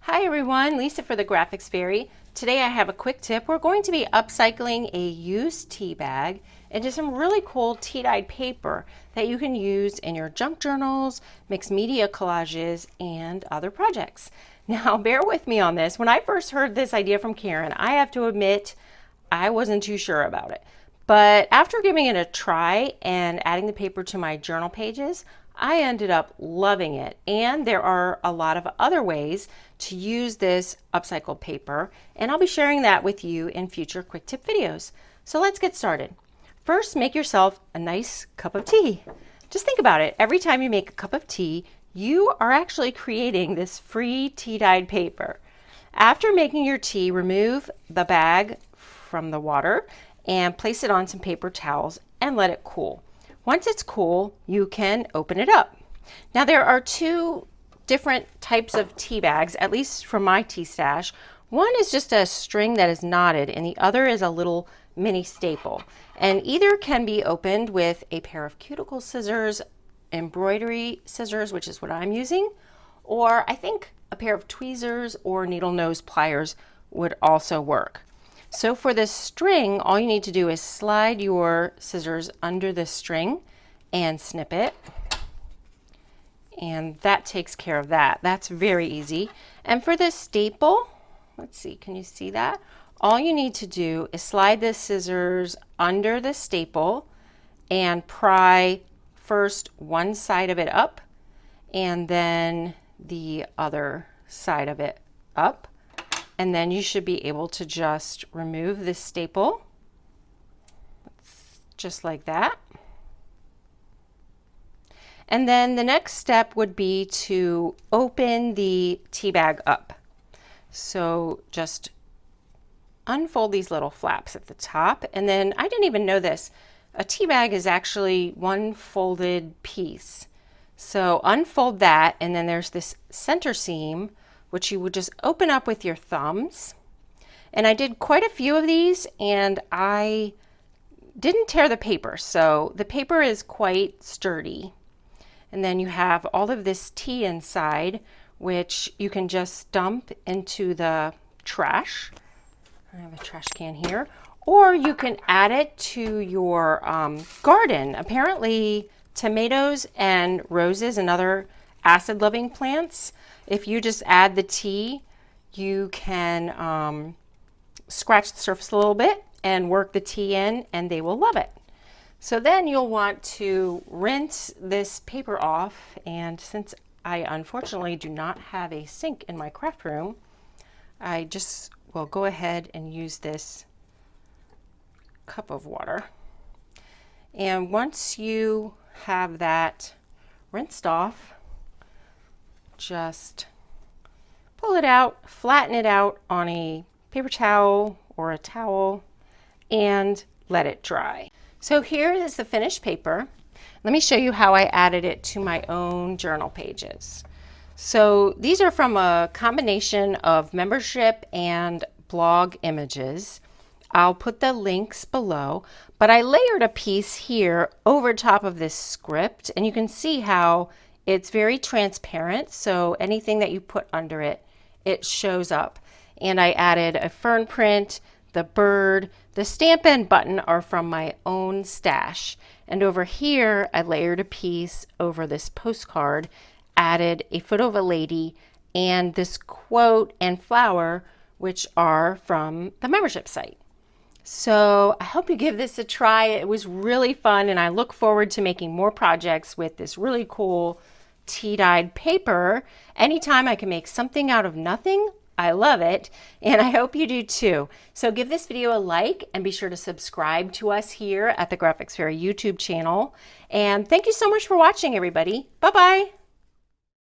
Hi everyone, Lisa for the Graphics Fairy. Today I have a quick tip. We're going to be upcycling a used tea bag into some really cool tea-dyed paper that you can use in your junk journals, mixed media collages, and other projects. Now bear with me on this. When I first heard this idea from Karen, I have to admit I wasn't too sure about it. But after giving it a try and adding the paper to my journal pages, I ended up loving it. And there are a lot of other ways to use this upcycled paper, and I'll be sharing that with you in future quick tip videos. So let's get started. First, make yourself a nice cup of tea. Just think about it. Every time you make a cup of tea, you are actually creating this free tea-dyed paper. After making your tea, remove the bag from the water and place it on some paper towels and let it cool. Once it's cool, you can open it up. Now there are two different types of tea bags, at least from my tea stash. One is just a string that is knotted and the other is a little mini staple. And either can be opened with a pair of cuticle scissors, embroidery scissors, which is what I'm using, or I think a pair of tweezers or needle nose pliers would also work. So for this string, all you need to do is slide your scissors under the string and snip it. And that takes care of that. That's very easy. And for this staple, let's see, can you see that? All you need to do is slide the scissors under the staple and pry first one side of it up and then the other side of it up. And then you should be able to just remove this staple, just like that. And then the next step would be to open the tea bag up. So just unfold these little flaps at the top. And then I didn't even know this. A tea bag is actually one folded piece. So unfold that, and then there's this center seam, which you would just open up with your thumbs. And I did quite a few of these, and I didn't tear the paper. So the paper is quite sturdy. And then you have all of this tea inside, which you can just dump into the trash. I have a trash can here. Or you can add it to your garden. Apparently, tomatoes and roses and other acid-loving plants, if you just add the tea, you can scratch the surface a little bit and work the tea in, and they will love it. So then you'll want to rinse this paper off, and since I unfortunately do not have a sink in my craft room, I just will go ahead and use this cup of water. And once you have that rinsed off, just pull it out, flatten it out on a paper towel or a towel, and let it dry. So here is the finished paper. Let me show you how I added it to my own journal pages. So these are from a combination of membership and blog images. I'll put the links below, but I layered a piece here over top of this script, and you can see how it's very transparent, so anything that you put under it, it shows up. And I added a fern print, the bird, the stamp and button are from my own stash. And over here, I layered a piece over this postcard, added a photo of a lady, and this quote and flower, which are from the membership site. So I hope you give this a try. It was really fun, and I look forward to making more projects with this really cool tea-dyed paper. Anytime I can make something out of nothing, I love it, and I hope you do too. So give this video a like and be sure to subscribe to us here at the Graphics Fairy YouTube channel. And thank you so much for watching, everybody. Bye-bye.